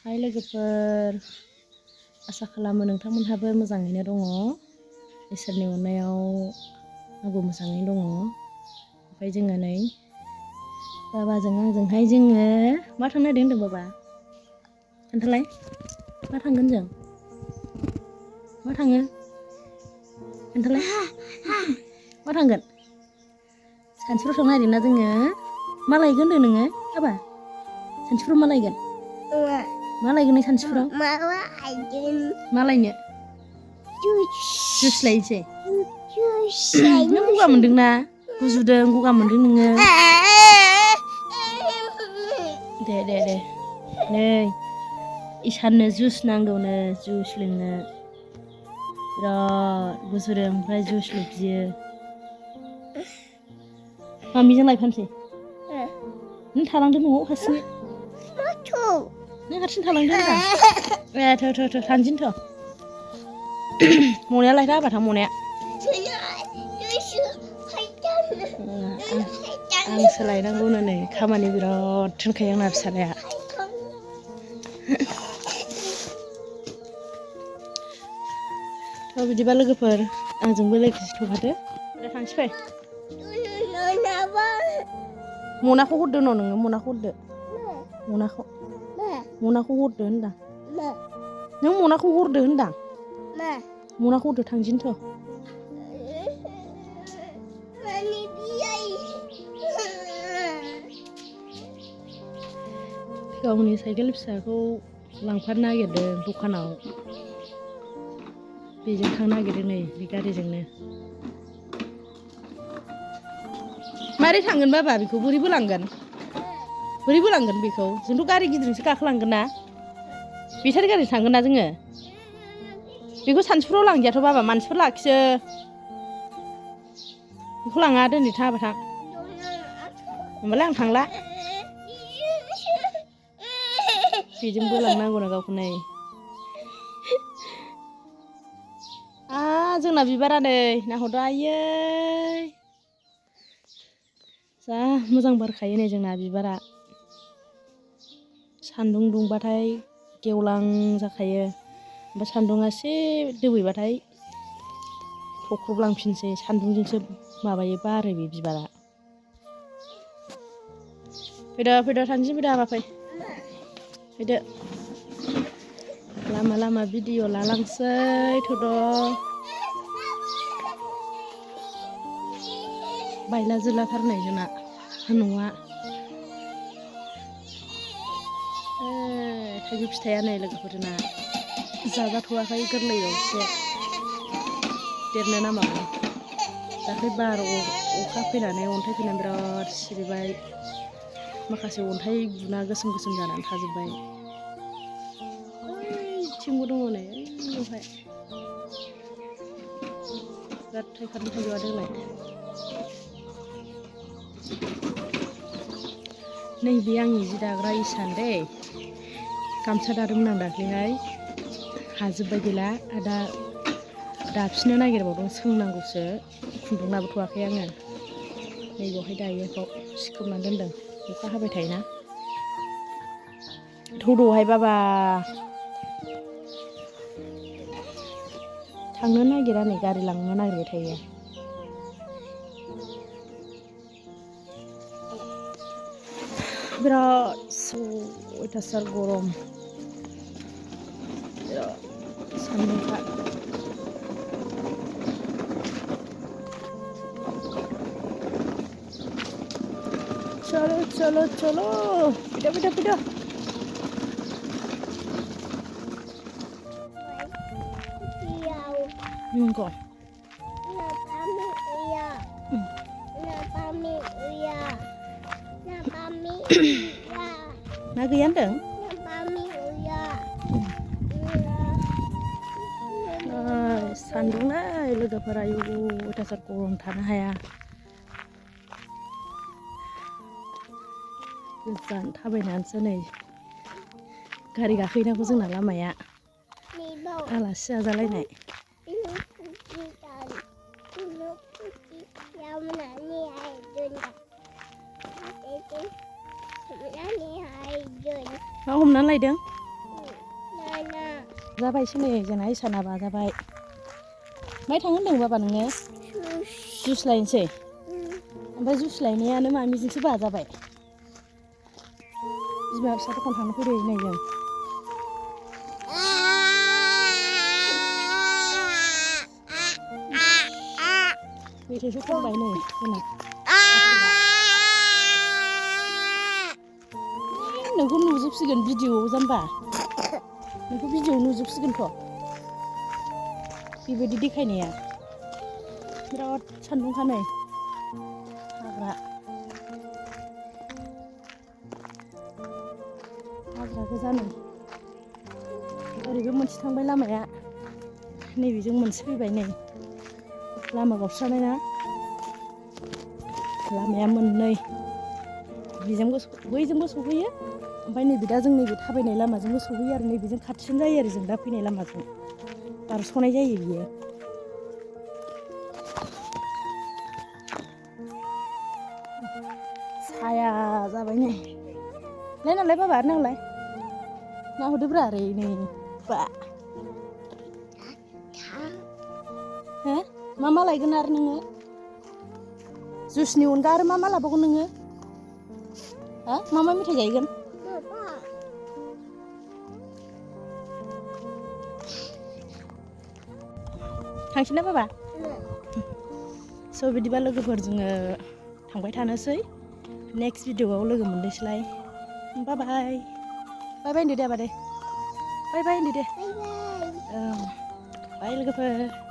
हाय लोगोफोर, आसा खालामो नोंथांमोनहाबो मोजाङैनो दङ। इसोरनि अननायाव आंबो मोजाङैनो दङ। ओमफ्राय जोङो नै बाबाजों आंजोंहाय जोङो मा थांनो नागिरदों होनदों बाबा? खोन्थालाय, मा थांगोन जों? मा थाङो? खोन्थालाय, मा थांगोन? सानसेफोराव थांनो नागिरदोंना जोङो? मा लायगोन होनदों नोङो बाबा? सानसेफोराव मा लायगोन? मा लायगोन नों सानसेफोराव? मा लायनो? जुइस लायनोसै? नों गगा मोनदोंना? गुजुदों, गगा मोनदों नोङो? दे। नै इसाननो जुइस नांगौनो, जुइस लोंनो। बिराद गुजुदों ओमफ्राय जुइसल' बियो। मामिजों लायफानोसै? नों थालांदो न'आव हारसिंनो। नों हारसिं थालांदो होनदां। थ' थांदिनि थ'। मनाया लायदा आबाथां मनाया। आंसो लायनांगौनो नै, खामानि बिराद थिनखायो आंना फिसालाया। थ' बिदिबा लोगोफोर, आंजोंबो लोगोसे थ'फादो। दे थांसै फै। मनाखौ हरदो न' नोङो, मनाखौ हरदो। मनाखौ हरदो होनदां। नों मनाखौ हरदो होनदां। मनाखौ हरदो थांदिनि थ'। गावनि साइकेल फिसाखौ लांफानो नागिरदों दखानाव। बेजों थांनो नागिरदों नै, बे गारिजोंनो। मारै थांगोन बाबा बेखौ? बोरै बोलांगोन? बोरै बोलांगोन बेखौ? जोंथ' गारि गिदिरजोंसो गाखोलांगोन ना? बेटारि गारिजों थांगोन ना जोङो? बेखौ सानसुफ्राव लांजायाथ' बाबा, मानसिफोर लाखियो। बेखौ लाङा, दोनदो थां आबाथां। होमबालाय आं थांला। बेजों बोलांनांगौनो गावखौ नै। जोंना बिबारा नै, नाहरदो आयै। जा मोजां बारखायो नै जोंना बिबारा। सान्दुं दुंबाथाय गेवलां जाखायो। ओमफ्राय सान्दुंआ एसे दोबैबाथाय थख्रबलांफिनसै। सान्दुंजोंसो माबायो, बारो बे बिबारा। फैदो थांसै, फैदो आबा फै। फैदो। लामा भिडिअ लालांसै थ'द'। बायला जिलाथार नै जोंना न'आ। थाइजौ फिथाइया नै लोगोफोर जोंना जाजाथ'वाखै, गोरलैयावसो। देरनो नामाखै। दाख्लै बार अखा फैनानै, अन्थाइ फैनानै बिराद सिरिबाय। माखासे अन्थाइ बुना गोसोम जानानै थाजोब्बाय। ओइथिंबो दङ नै, ओइयावहाय। बिराद थाइखादों थाइजौआ देग्लाय। नैबे आंनि जि दाग्रा इसान दै। गामसा दादोंमोन आं दाख्लैहाय, हाजोब्बाय गैला। दा दाफिननो नागिरबावदों, सोंनांगौसो। खुन्दुं लाबोथ'वाखै आङो। नैबेयावहाय दायो, बाव सिखोबनानै दोनदों। अखा हाबाय थायोना। थौदोहाय बाबा। थांनो नागिरा नै, गारि लांनो नागिरबाय थायो। बिराद अयथासार गरम। बिराद सान्दुंखा। चलो फैदो। Nunggu. Nah gaya ndeng? Sandung lah, लोगोफोरा आयु अयथासार गरम थानो हाया। गोजान थाबायनानैसो नै गारि गाखोहैनांगौ जोंना लामाया। आलासि जाजालायनाय। मा हमनानै लायदों? जाबायसो नै जोंना इसाना बाजाबाय माय थांनो होनदों बाबा नोङो जुस लायनोसै ओमफ्राय जुस लायनायानो मामिजोंसो बाजाबाय बिमा फिसा दखान थांनो फैदों नै जों मेथाइसो खनबाय नै जोंना नोंखौ नुजोबसिगोन भिडिअ'आव जाम्बा नोंखौ भिडिअ'आव नुजोबसिगोनथ' बेबायदि देखायनाया बिराद सान्दुंखा नै हाग्रा गोजा नै ओरैबो मोनसे थांबाय लामाया नैबेजों मोनसे फैबाय नै लामा गावस्रानाय ना लामाया मोननै बेजोंबो बैजोंबो सहैयो ओमफ्राय नैबे दा जों नैबे थाबायनाय लामाजोंबो सहैयो आरो नैबेजों खाथिसिन जायो आरो जों दा फैनाय लामाजों बारस'नाय जायो बियो साया जाबाय नै नायनालाय बाबा नायलाय नाहरदोब्रा ओरै नै बा हो मा लायगोन आरो नोङो जुसनि अनगा आरो मा लाबावगोन नोङो हा मा मेथाइ जाहैगोन थांसै ना बाबा स' बिदिबा लोगोफोर जोङो थांबाय थानोसै नेक्स्ट भिडिअ'आव लोगो मोननोसैलाय बाय बाय बाय बाय होनदो दे आबा दे बाय बाय होनदो दे बाय लोगोफोर